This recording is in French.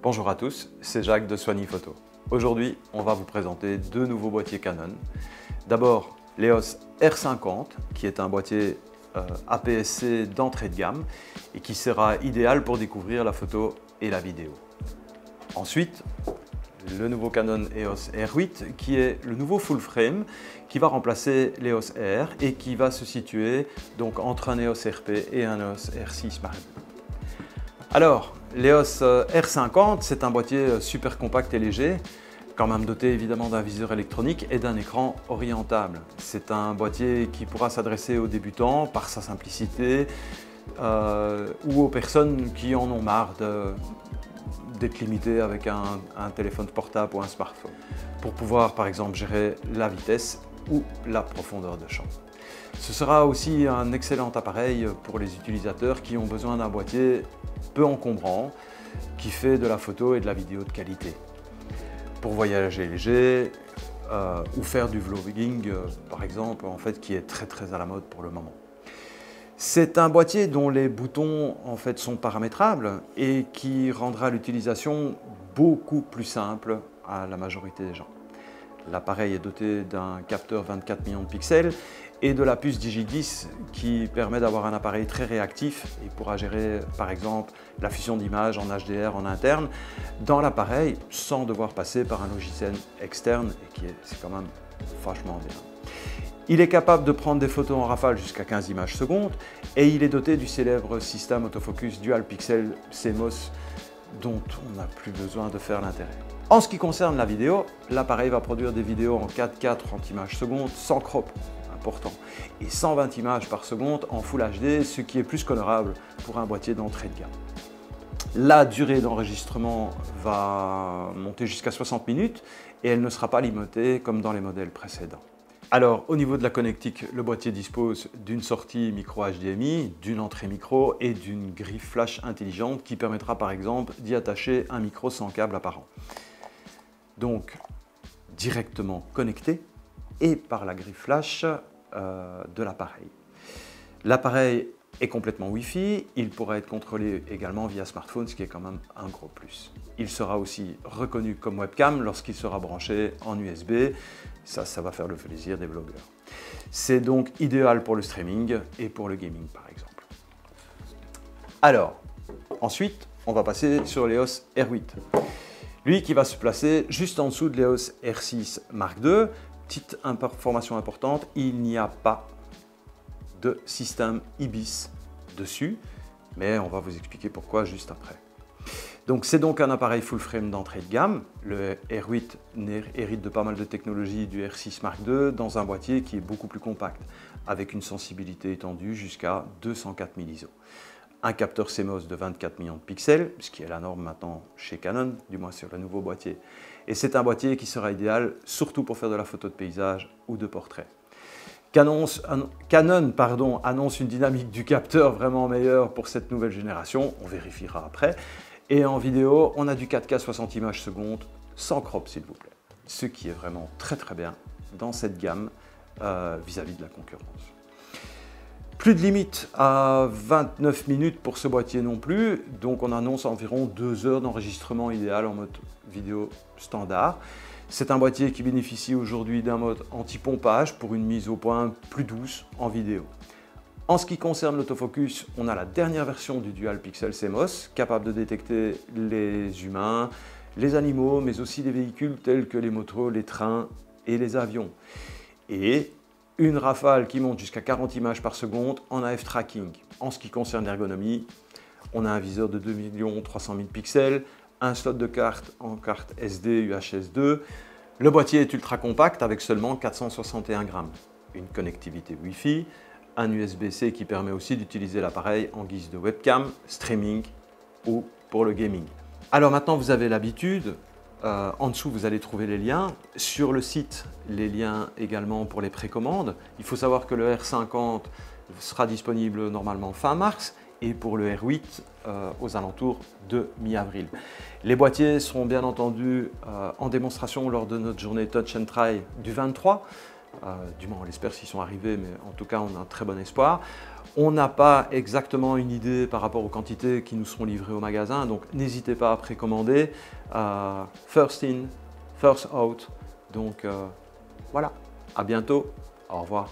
Bonjour à tous, c'est Jacques de Soigny Photo. Aujourd'hui, on va vous présenter deux nouveaux boîtiers Canon. D'abord, l'EOS R50, qui est un boîtier APS-C d'entrée de gamme et qui sera idéal pour découvrir la photo et la vidéo. Ensuite, le nouveau Canon EOS R8, qui est le nouveau full frame, qui va remplacer l'EOS R et qui va se situer donc entre un EOS RP et un EOS R6 Mark II. Alors, l'EOS R50, c'est un boîtier super compact et léger, quand même doté évidemment d'un viseur électronique et d'un écran orientable. C'est un boîtier qui pourra s'adresser aux débutants par sa simplicité ou aux personnes qui en ont marre d'être limitées avec un téléphone portable ou un smartphone, pour pouvoir par exemple gérer la vitesse ou la profondeur de champ. Ce sera aussi un excellent appareil pour les utilisateurs qui ont besoin d'un boîtier peu encombrant, qui fait de la photo et de la vidéo de qualité. Pour voyager léger ou faire du vlogging par exemple, en fait, qui est très à la mode pour le moment. C'est un boîtier dont les boutons en fait sont paramétrables et qui rendra l'utilisation beaucoup plus simple à la majorité des gens. L'appareil est doté d'un capteur 24 millions de pixels et de la puce Digi10 qui permet d'avoir un appareil très réactif et pourra gérer par exemple la fusion d'images en HDR en interne dans l'appareil sans devoir passer par un logiciel externe et c'est quand même vachement bien. Il est capable de prendre des photos en rafale jusqu'à 15 images secondes et il est doté du célèbre système autofocus Dual Pixel CMOS dont on n'a plus besoin de faire l'intérêt. En ce qui concerne la vidéo, l'appareil va produire des vidéos en 4K 30 images secondes sans crop, important, et 120 images par seconde en Full HD, ce qui est plus qu'honorable pour un boîtier d'entrée de gamme. La durée d'enregistrement va monter jusqu'à 60 minutes et elle ne sera pas limitée comme dans les modèles précédents. Alors, au niveau de la connectique, le boîtier dispose d'une sortie micro HDMI, d'une entrée micro et d'une grille flash intelligente qui permettra par exemple d'y attacher un micro sans câble apparent. Donc, directement connecté et par la grille flash de l'appareil. L'appareil est complètement Wi-Fi, il pourra être contrôlé également via smartphone, ce qui est quand même un gros plus. Il sera aussi reconnu comme webcam lorsqu'il sera branché en USB. Ça va faire le plaisir des blogueurs. C'est donc idéal pour le streaming et pour le gaming par exemple. Alors, ensuite, on va passer sur l'EOS R8. Lui qui va se placer juste en dessous de l'EOS R6 Mark II. Petite information importante, il n'y a pas de système IBIS dessus, mais on va vous expliquer pourquoi juste après. Donc c'est donc un appareil full frame d'entrée de gamme. Le R8 hérite de pas mal de technologies du R6 Mark II dans un boîtier qui est beaucoup plus compact, avec une sensibilité étendue jusqu'à 204 000 ISO. Un capteur CMOS de 24 millions de pixels, ce qui est la norme maintenant chez Canon, du moins sur le nouveau boîtier. Et c'est un boîtier qui sera idéal surtout pour faire de la photo de paysage ou de portrait. Canon annonce une dynamique du capteur vraiment meilleure pour cette nouvelle génération, on vérifiera après. Et en vidéo, on a du 4K 60 images secondes sans crop s'il vous plaît. Ce qui est vraiment très bien dans cette gamme vis-à-vis de la concurrence. Plus de limite à 29 minutes pour ce boîtier non plus, donc on annonce environ 2 heures d'enregistrement idéal en mode vidéo standard. C'est un boîtier qui bénéficie aujourd'hui d'un mode anti-pompage pour une mise au point plus douce en vidéo. En ce qui concerne l'autofocus, on a la dernière version du Dual Pixel CMOS, capable de détecter les humains, les animaux, mais aussi des véhicules tels que les motos, les trains et les avions. Et une rafale qui monte jusqu'à 40 images par seconde en AF tracking. En ce qui concerne l'ergonomie, on a un viseur de 2 300 000 pixels, un slot de carte en carte SD UHS 2. Le boîtier est ultra compact avec seulement 461 grammes. Une connectivité Wi-Fi, un USB-C qui permet aussi d'utiliser l'appareil en guise de webcam, streaming ou pour le gaming. Alors maintenant vous avez l'habitude, en dessous vous allez trouver les liens. Sur le site, les liens également pour les précommandes. Il faut savoir que le R50 sera disponible normalement fin mars et pour le R8 aux alentours de mi-avril. Les boîtiers seront bien entendu en démonstration lors de notre journée Touch and Try du 23. Du moins on l'espère s'ils sont arrivés, mais en tout cas on a un très bon espoir. On n'a pas exactement une idée par rapport aux quantités qui nous seront livrées au magasin, donc n'hésitez pas à précommander. First in, first out. Donc voilà, à bientôt, au revoir.